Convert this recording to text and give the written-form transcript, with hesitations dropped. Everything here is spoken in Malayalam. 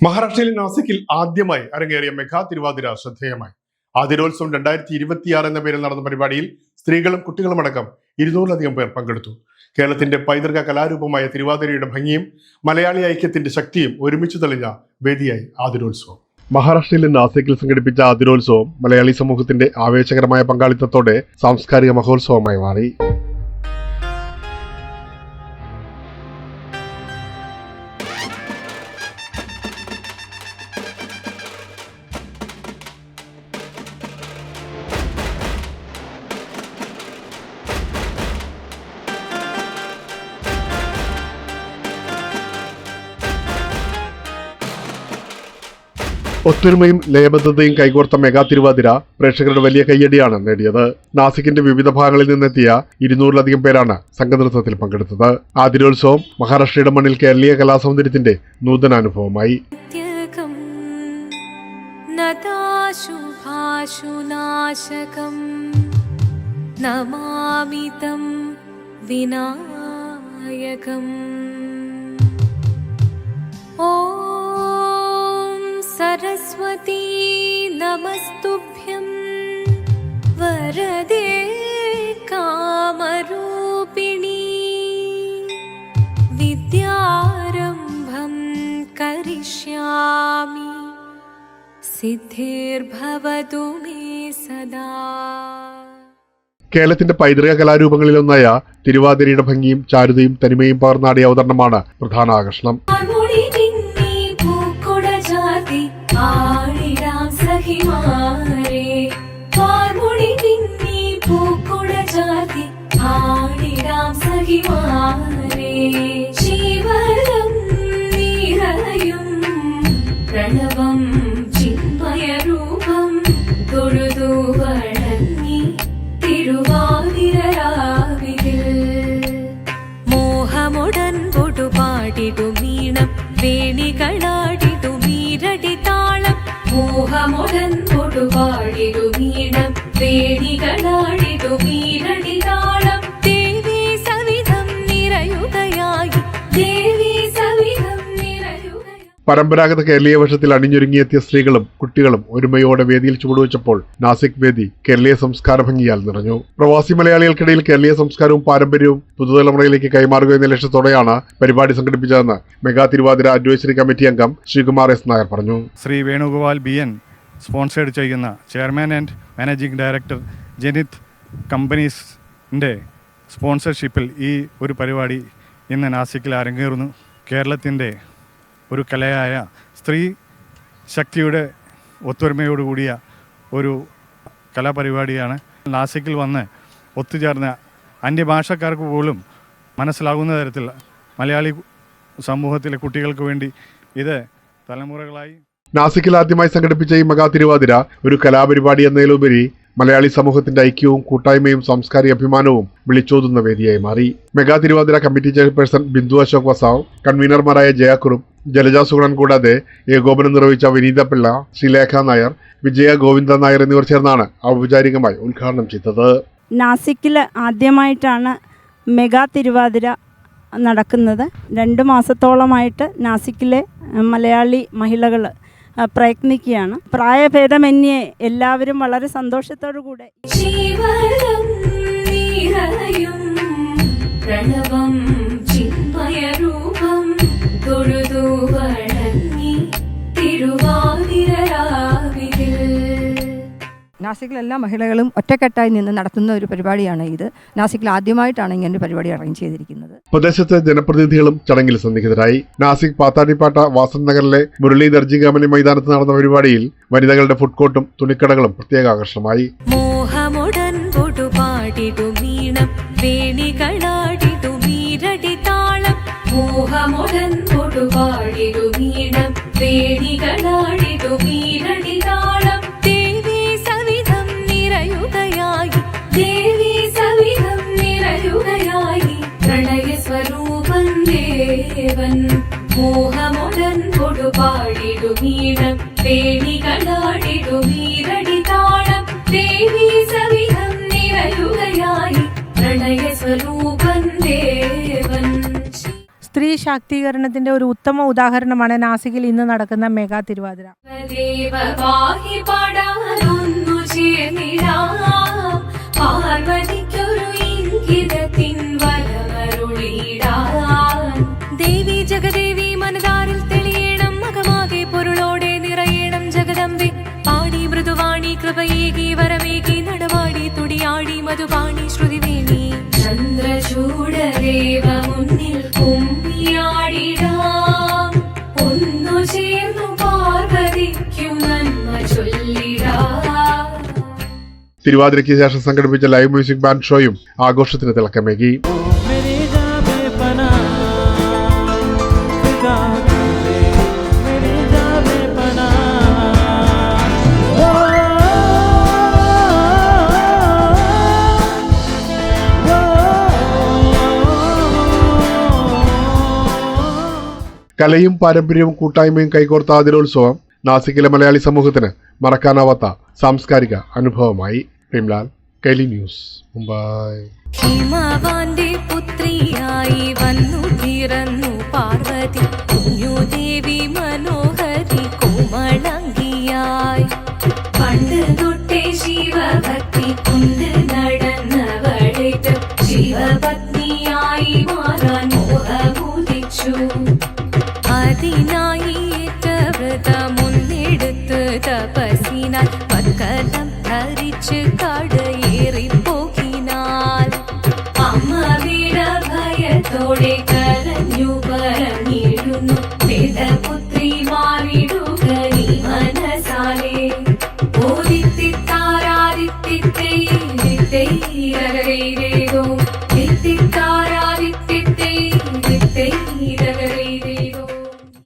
മഹാരാഷ്ട്രയിലെ നാസിക്കിൽ ആദ്യമായി അരങ്ങേറിയ മെഗാ തിരുവാതിര ശ്രദ്ധേയമായി. ആതിരോത്സവം 2026 എന്ന പേരിൽ നടന്ന പരിപാടിയിൽ സ്ത്രീകളും കുട്ടികളും അടക്കം 200-ലധികം പേർ പങ്കെടുത്തു. കേരളത്തിന്റെ പൈതൃക കലാരൂപമായ തിരുവാതിരയുടെ ഭംഗിയും മലയാളി ഐക്യത്തിന്റെ ശക്തിയും ഒരുമിച്ച് തെളിഞ്ഞ വേദിയായി ആതിരോത്സവം. മഹാരാഷ്ട്രയിലെ നാസിക്കിൽ സംഘടിപ്പിച്ച ആതിരോത്സവം മലയാളി സമൂഹത്തിന്റെ ആവേശകരമായ പങ്കാളിത്തത്തോടെ സാംസ്കാരിക മഹോത്സവമായി മാറി. ഒത്തൊരുമയും ലയബദ്ധതയും കൈകോർത്ത മെഗാ തിരുവാതിര പ്രേക്ഷകരുടെ വലിയ കയ്യടിയാണ് നേടിയത്. നാസിക്കിന്റെ വിവിധ ഭാഗങ്ങളിൽ നിന്നെത്തിയ 200-ലധികം പേരാണ് സംഘനൃത്തത്തിൽ പങ്കെടുത്തത്. ആതിരോത്സവം മഹാരാഷ്ട്രയുടെ മണ്ണിൽ കേരളീയ കലാസൗന്ദര്യത്തിന്റെ നൂതനാനുഭവമായി. सरस्वती नमस्तुभ्यं वरदे कामरूपिणी विद्यारम्भं करिष्यामि सिद्धिर्भवतु मे सदा. കേരളത്തിന്റെ പൈതൃക കലാരൂപങ്ങളിലൊന്നായ തിരുവാതിരയുടെ ഭംഗിയും ചാരുതയും തനിമയും പകർന്നാടിയ അവതരണമാണ് പ്രധാന ആകർഷണം. ആടിടാം സഖിമാരെ പാർമുടി പിന്നി പൂക്കുട ചാത്തി ആടിടാം സഖിമാരെ ശിവരം നിറയും പ്രണവം ചിന്മയരൂപം തൊഴുതു വണങ്ങി തിരുവാതിരരാവിതിൽ മോഹമുടൻ പൊടുപാടിടും മീണം വേണികളാടിടും മോഹമുടൻ കൊടുപാടിടുമീണം വേണികളാടിടുമീരടിതാളം ദേവി സവിധം നിറയുകയായി ദേവി സവിധം നിറയുകയായി. പരമ്പരാഗത കേരളീയ വേഷത്തിൽ അണിഞ്ഞൊരുങ്ങിയെത്തിയ സ്ത്രീകളും കുട്ടികളും ഒരുമയോടെ വേദിയിൽ ചുവടുവെച്ചപ്പോൾ നാസിക് വേദി കേരളീയ സംസ്കാര ഭംഗിയാൽ നിറഞ്ഞു. പ്രവാസി മലയാളികൾക്കിടയിൽ കേരളീയ സംസ്കാരവും പാരമ്പര്യവും പുതുതലമുറയിലേക്ക് കൈമാറുക എന്ന ലക്ഷ്യത്തോടെയാണ് പരിപാടി സംഘടിപ്പിച്ചതെന്ന് മെഗാ തിരുവാതിര അഡ്വൈസറി കമ്മിറ്റി അംഗം ശ്രീകുമാർ എസ് നായർ പറഞ്ഞു. ശ്രീ വേണുഗോപാൽ BN സ്പോൺസേഡ് ചെയ്യുന്ന chairman and managing director Janith കമ്പനീസിൻ്റെ സ്പോൺസർഷിപ്പിൽ ഈ ഒരു പരിപാടി ഇന്ന് നാസിക്കിൽ അരങ്ങേറുന്നു. കേരളത്തിൻ്റെ ഒരു കലയായ സ്ത്രീ ശക്തിയുടെ ഒത്തൊരുമയോടുകൂടിയ ഒരു കലാപരിപാടിയാണ്. നാസിക്കിൽ വന്ന് ഒത്തുചേർന്ന അന്യഭാഷക്കാർക്ക് പോലും മനസ്സിലാകുന്ന തരത്തിൽ മലയാളി സമൂഹത്തിലെ കുട്ടികൾക്ക് വേണ്ടി ഇത് തലമുറകളായി. നാസിക്കിൽ ആദ്യമായി സംഘടിപ്പിച്ച ഈ മെഗാ തിരുവാതിര ഒരു കലാപരിപാടി എന്നതിലുപരി മലയാളി സമൂഹത്തിന്റെ ഐക്യവും കൂട്ടായ്മയും സാംസ്കാരിക അഭിമാനവും വിളിച്ചോതുന്ന വേദിയായി മാറി. Mega Thiruvathira committee chairperson Bindu Ashok Vasav, കൺവീനർമാരായ ജയക്കുറും ജലജ സുഗുണൻ കൂടാതെ ഏകോപനം നിർവഹിച്ച വിനീത പിള്ള, ശ്രീലേഖ നായർ, വിജയ ഗോവിന്ദ നായർ എന്നിവർ ചേർന്നാണ് ഔപചാരികമായി ഉദ്ഘാടനം ചെയ്തത്. നാസിക്കിൽ ആദ്യമായിട്ടാണ് മെഗാ തിരുവാതിര നടക്കുന്നത്. 2 മാസത്തോളമായിട്ട് നാസിക്കിലെ മലയാളി മഹിളകൾ പ്രയത്നിക്കുകയാണ്. പ്രായഭേദമന്യേ എല്ലാവരും വളരെ സന്തോഷത്തോടു കൂടെ പ്രണവം ചിന്മയരൂപം തൊഴുതു വണങ്ങി തിരുവാതിരരാവിതിൽ. നാസിക്കിൽ എല്ലാ മഹിളകളും ഒറ്റക്കെട്ടായി നിന്ന് നടത്തുന്ന ഒരു പരിപാടിയാണ് ഇത്. നാസിക്കിൽ ആദ്യമായിട്ടാണ് ഇങ്ങനെ പരിപാടി അറേഞ്ച് ചെയ്തിരിക്കുന്നത്. പ്രദേശത്തെ ജനപ്രതിനിധികളും ചടങ്ങിൽ സന്നിഹിതരായി. നാസിക് പാത്താടിപ്പാട്ട വാസന്ത് നഗറിലെ മുരളി ദർജിഗാമനി മൈതാനത്ത് നടന്ന പരിപാടിയിൽ വനിതകളുടെ ഫുഡ് കോർട്ടും തുണിക്കടകളും പ്രത്യേക ആകർഷണമായി. മോഹമുടൻ കൊടുപാടിടുമീണം വേണികളാടിടുമീരടിതാളം മോഹമുടൻ കൊടുപാടിടുമീണം വേണികളാടിടുമീരടിതാളം ദേവി സവിധം നിറയുകയായി പ്രണയ സ്വരൂപം ദേവൻ മോഹമുടൻ കൊടുപാടിടുമീണം വേണികളാടിടുമീരടിതാളം ദേവി സവിധം നിറയുകയായി പ്രണയ സ്വരൂപം ദേവൻ. സ്ത്രീ ശാക്തീകരണത്തിൻ്റെ ഒരു ഉത്തമ ഉദാഹരണമാണ് നാസിക്കിൽ ഇന്ന് നടക്കുന്ന മെഗാ തിരുവാതിര. ദേവവാഹി പാടാനൊന്നു ചേർന്നിടാം, പാർവതിക്കൊരു ഇംഗിതത്തിൻ വരമരുളിടാൻ. ദേവി ജഗദേവി മനതാരിൽ തെളിയണം, മകമാകെ പൊരുളോടെ നിറയണം ജഗദമ്പെ. പാടി മൃദുവാണി കൃപയേകി വരമേകി നടവാടി തുടിയാടി മധുപാണി ശ്രുതിവേണി. ചന്ദ്രചൂഡദേവ മുന്നിൽ കുമ്മിയാടിടാം, ഒന്നു ചേർന്നു പാർവതിക്കു നന്മ ചൊല്ലിടാം. തിരുവാതിരയ്ക്ക് ശേഷം സംഘടിപ്പിച്ച ലൈവ് മ്യൂസിക് ബാൻഡ് ഷോയും ആഘോഷത്തിന് തിളക്കമേകി. കലയും പാരമ്പര്യവും കൂട്ടായ്മയും കൈകോർത്ത ആതിരോത്സവം നാസിക്കിലെ മലയാളി സമൂഹത്തിന് മറക്കാനാവാത്ത സാംസ്കാരിക അനുഭവമായി. പ്രേംലാൽ, കൈലി ന്യൂസ്, മുംബൈ. ഹിമവാന്റെ പുത്രിയായി വന്നു പിറന്നു പാർവതി, കുഞ്ഞുദേവി മനോഹരി കോമളങ്കിയായി. പണ്ട് തൊട്ടേ ശിവഭക്തി കൊണ്ട് നടന്നവളേറ്റ് ശിവപത്നിയായി മാറാൻ മോഹമുദിച്ചു. അതിനായി ഏറ്റവൃത മുന്നെടുത്ത് തപസിനാൽ പക്കലം ധരിച്ച് കാട്